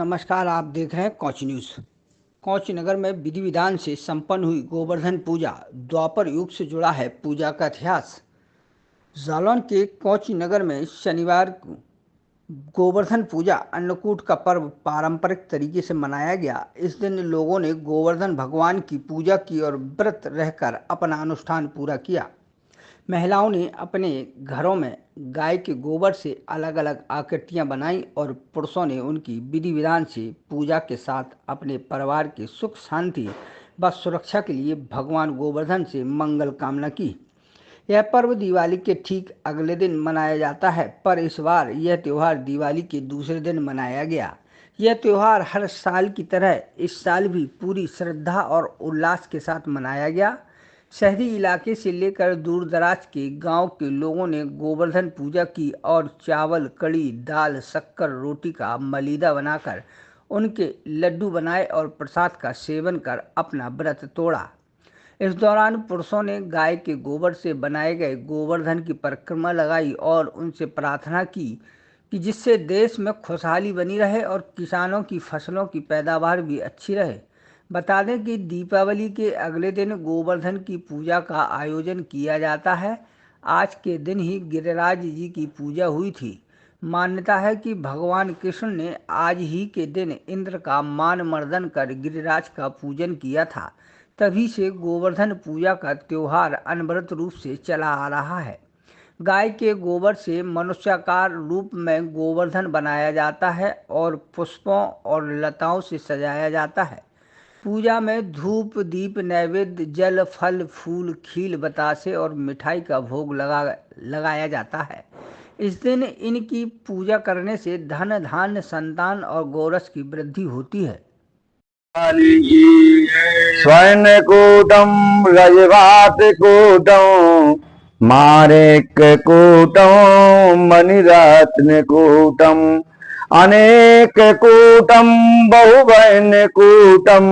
नमस्कार। आप देख रहे हैं कौच न्यूज़। कौच नगर में विधि विधान से संपन्न हुई गोवर्धन पूजा। द्वापर युग से जुड़ा है पूजा का इतिहास। जालौन के कौच नगर में शनिवार को गोवर्धन पूजा अन्नकूट का पर्व पारंपरिक तरीके से मनाया गया। इस दिन लोगों ने गोवर्धन भगवान की पूजा की और व्रत रहकर अपना अनुष्ठान पूरा किया। महिलाओं ने अपने घरों में गाय के गोबर से अलग अलग आकृतियां बनाई और पुरुषों ने उनकी विधि विधान से पूजा के साथ अपने परिवार के सुख शांति व सुरक्षा के लिए भगवान गोवर्धन से मंगल कामना की। यह पर्व दिवाली के ठीक अगले दिन मनाया जाता है, पर इस बार यह त्यौहार दिवाली के दूसरे दिन मनाया गया। यह त्यौहार हर साल की तरह इस साल भी पूरी श्रद्धा और उल्लास के साथ मनाया गया। शहरी इलाके से लेकर दूर दराज के गांव के लोगों ने गोवर्धन पूजा की और चावल, कड़ी, दाल, शक्कर, रोटी का मलीदा बनाकर उनके लड्डू बनाए और प्रसाद का सेवन कर अपना व्रत तोड़ा। इस दौरान पुरुषों ने गाय के गोबर से बनाए गए गोवर्धन की परिक्रमा लगाई और उनसे प्रार्थना की कि जिससे देश में खुशहाली बनी रहे और किसानों की फसलों की पैदावार भी अच्छी रहे। बता दें कि दीपावली के अगले दिन गोवर्धन की पूजा का आयोजन किया जाता है। आज के दिन ही गिरिराज जी की पूजा हुई थी। मान्यता है कि भगवान कृष्ण ने आज ही के दिन इंद्र का मान मर्दन कर गिरिराज का पूजन किया था। तभी से गोवर्धन पूजा का त्योहार अनवरत रूप से चला आ रहा है। गाय के गोबर से मनुष्याकार रूप में गोवर्धन बनाया जाता है और पुष्पों और लताओं से सजाया जाता है। पूजा में धूप, दीप, नैवेद्य, जल, फल, फूल, खील, बतासे और मिठाई का भोग लगाया जाता है। इस दिन इनकी पूजा करने से धन, धान्य, संतान और गोरस की वृद्धि होती है। स्वर्णकूटं रजवातकूटं माणिक्यकूटं मणिरत्नकूटम् अनेककूटं बहुवर्णकूटं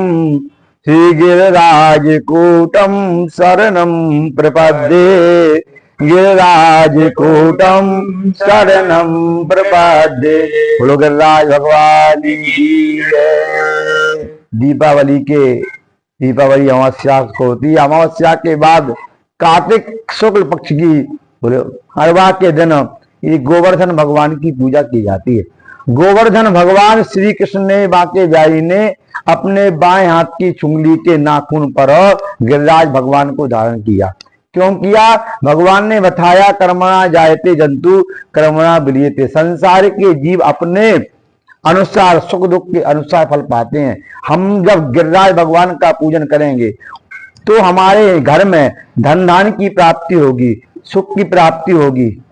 श्रीगिरिराजकूटं शरणं प्रपद्ये। गिरिराजकूटं शरणं प्रपद्ये। बोलो गिरिराज भगवान की जय। दीपावली अमावस्या को होती है। अमावस्या के बाद कार्तिक शुक्ल पक्ष की हरवा के दिन ये गोवर्धन भगवान की पूजा की जाती है। गोवर्धन भगवान श्री कृष्ण ने बांके बिहारी ने अपने बाएं हाथ की उंगली के नाखून पर गिरिराज भगवान को धारण किया। क्यों किया? भगवान ने बताया कर्मणा जायते जंतु कर्मणा विलीयते। संसार के जीव अपने अनुसार सुख दुख के अनुसार फल पाते हैं। हम जब गिरिराज भगवान का पूजन करेंगे तो हमारे घर में धन धान की प्राप्ति होगी, सुख की प्राप्ति होगी,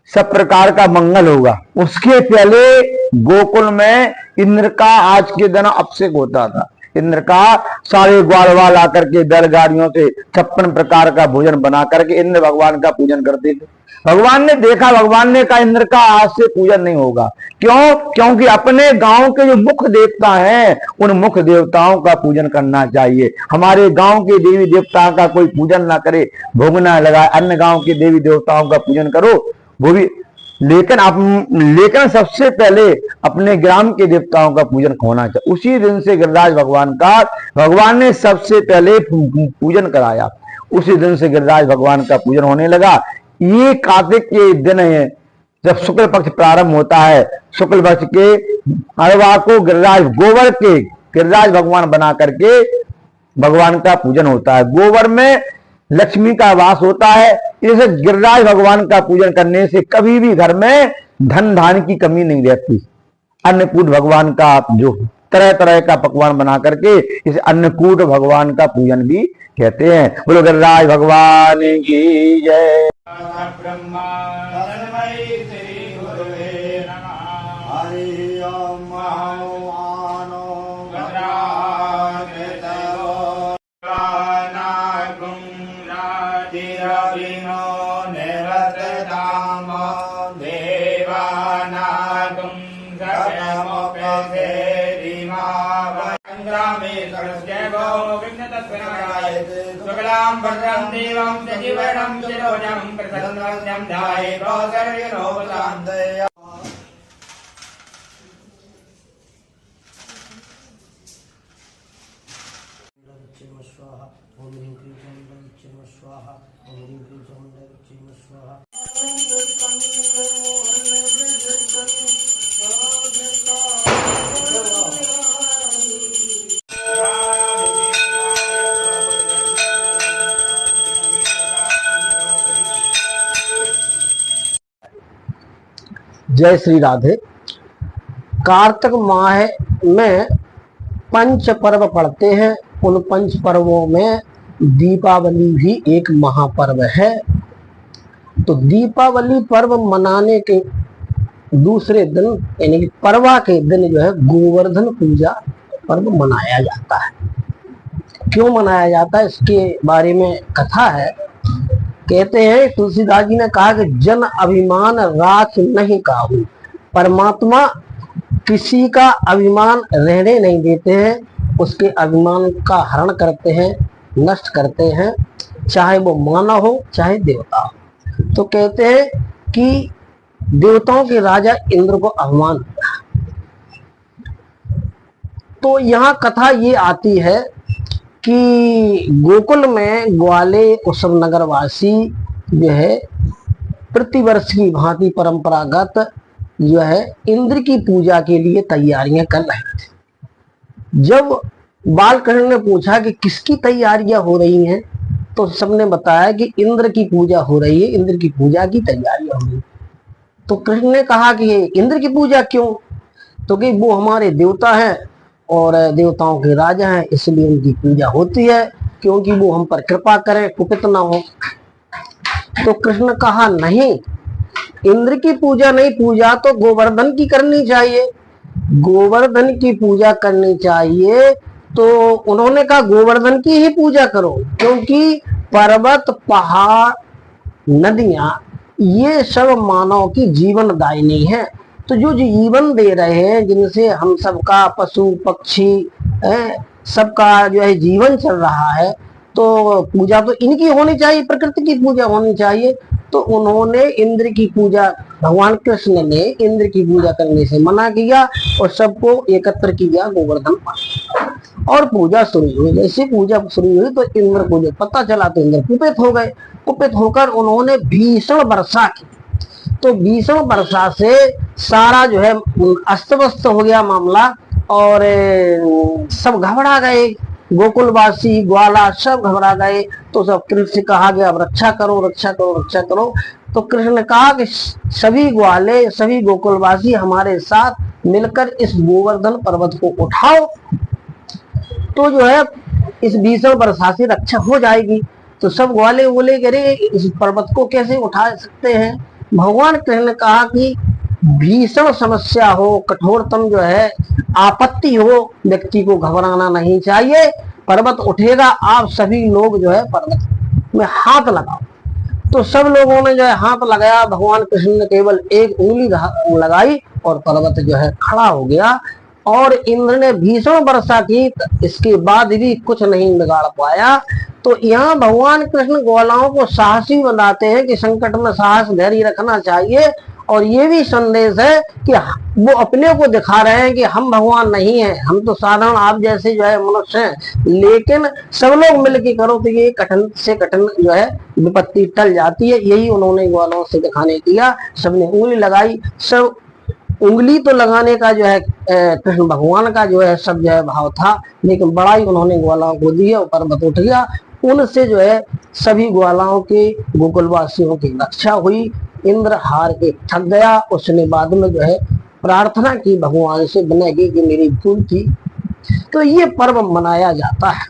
सब प्रकार का मंगल होगा। उसके पहले गोकुल में इंद्र का आज के दिन अभिषेक होता था। इंद्र का सारे ग्वालवाल आकर के बैलगाड़ियों से 56 प्रकार का भोजन बना करके इंद्र भगवान का पूजन करते थे। भगवान ने देखा, भगवान ने कहा इंद्र का आज से पूजन नहीं होगा। क्यों? क्योंकि अपने गांव के जो मुख्य देवता हैं उन मुख्य देवताओं का पूजन करना चाहिए। हमारे गांव के देवी देवताओं का कोई पूजन ना करे, भोग ना लगाए, अन्य गांव के देवी देवताओं का पूजन करो वो भी, लेकिन सबसे पहले अपने ग्राम के देवताओं का पूजन होना चाहिए। उसी दिन से गिरिराज भगवान का भगवान ने सबसे पहले पूजन कराया। उसी दिन से गिरिराज भगवान का पूजन होने लगा। ये कार्तिक के दिन है जब शुक्ल पक्ष प्रारंभ होता है। शुक्ल पक्ष के हरवा को गिरिराज गोबर के गिरिराज भगवान बना करके भगवान का पूजन होता है। गोबर में लक्ष्मी का वास होता है। इसे गिरिराज भगवान का पूजन करने से कभी भी घर में धन धान की कमी नहीं रहती। अन्नकूट भगवान का जो तरह तरह का पकवान बना करके इसे अन्नकूट भगवान का पूजन भी कहते हैं। बोलो गिरिराज भगवान की जय। शुक्लां भद्रं देवं सजीवनं चिरोजं प्रसन्नं ध्यायेत् सर्वविघ्नोपशान्तये। जय श्री राधे। कार्तिक माह में पंच पर्व पड़ते हैं। उन पंच पर्वों में दीपावली भी एक महापर्व है। तो दीपावली पर्व मनाने के दूसरे दिन यानी कि परवा के दिन जो है गोवर्धन पूजा पर्व मनाया जाता है। क्यों मनाया जाता है इसके बारे में कथा है। कहते हैं तुलसीदास जी ने कहा कि जन अभिमान राख नहीं काहू। परमात्मा किसी का अभिमान रहने नहीं देते हैं, उसके अभिमान का हरण करते हैं, नष्ट करते हैं, चाहे वो मानव हो चाहे देवता हो। तो कहते हैं कि देवताओं के राजा इंद्र को अपमान हुआ। तो यहाँ कथा ये आती है कि गोकुल में ग्वाले कुसुम नगर वासी जो है प्रतिवर्ष की भांति परंपरागत जो है इंद्र की पूजा के लिए तैयारियां कर रहे थे। जब बालकृष्ण ने पूछा कि किसकी तैयारियां हो रही हैं, तो सबने बताया कि इंद्र की पूजा हो रही है, इंद्र की पूजा की तैयारियां हो रही है। तो कृष्ण ने कहा कि इंद्र की पूजा क्यों? तो कि वो हमारे देवता हैं और देवताओं के राजा हैं, इसलिए उनकी पूजा होती है, क्योंकि वो हम पर कृपा करें, कुपित ना हो। तो कृष्ण कहा नहीं, इंद्र की पूजा नहीं, पूजा तो गोवर्धन की करनी चाहिए, गोवर्धन की पूजा करनी चाहिए। तो उन्होंने कहा गोवर्धन की ही पूजा करो, क्योंकि पर्वत पहाड़ नदियां ये सब मानव की जीवन दायिनी है। तो जो जीवन दे रहे हैं, जिनसे हम सबका पशु पक्षी सबका जो है जीवन चल रहा है, तो पूजा तो इनकी होनी चाहिए, प्रकृति की पूजा होनी चाहिए। तो उन्होंने इंद्र की पूजा, भगवान कृष्ण ने इंद्र की पूजा करने से मना किया और सबको एकत्र किया गोवर्धन पर, और पूजा शुरू हुई। जैसे पूजा शुरू हुई तो इंद्र को जो पता चला तो इंद्र कुपित हो गए। कुपित होकर उन्होंने भीषण वर्षा की। तो भीषण वर्षा से सारा जो है अस्त व्यस्त हो गया मामला और सब घबरा गए, गोकुलवासी ग्वाला सब घबरा गए। तो सब कृष्ण से कहा गया अब रक्षा करो, रक्षा करो, रक्षा करो। तो कृष्ण ने कहा कि सभी ग्वाले सभी गोकुलवासी हमारे साथ मिलकर इस गोवर्धन पर्वत को उठाओ, तो जो है इस भीषण वर्षा से रक्षा हो जाएगी। तो सब ग्वाले बोले कि अरे इस पर्वत को कैसे उठा सकते हैं। भगवान कृष्ण ने कहा कि भीषण समस्या हो, कठोरतम जो है आपत्ति हो, व्यक्ति को घबराना नहीं चाहिए। पर्वत उठेगा, आप सभी लोग जो है पर्वत में हाथ लगाओ। तो सब लोगों ने जो है हाथ लगाया। भगवान कृष्ण ने केवल एक उंगली लगाई और पर्वत जो है खड़ा हो गया। और इंद्र ने भीषण वर्षा की, इसके बाद भी कुछ नहीं बिगाड़ पाया। तो यहाँ भगवान कृष्ण ग्वालाओं को साहसी बनाते हैं कि संकट में साहस धैर्य रखना चाहिए। और ये भी संदेश है कि वो अपने को दिखा रहे हैं कि हम भगवान नहीं हैं, हम तो साधारण आप जैसे जो है मनुष्य हैं, लेकिन सब लोग मिलकर करो तो ये कठिन से कठिन जो है विपत्ति टल जाती है। यही उन्होंने ग्वालों से दिखाने किया। सबने उंगली लगाई। सब उंगली तो लगाने का जो है कृष्ण भगवान का जो है सब जो है भाव था, लेकिन बड़ाई उन्होंने ग्वालाओं को दी और पर्वत उठ गया। उनसे जो है सभी ग्वालाओं के गोकुलवासियों की रक्षा हुई। इंद्र हार के थक गया। उसने बाद में जो है प्रार्थना की भगवान से, विनय की कि मेरी भूल थी। तो ये पर्व मनाया जाता है।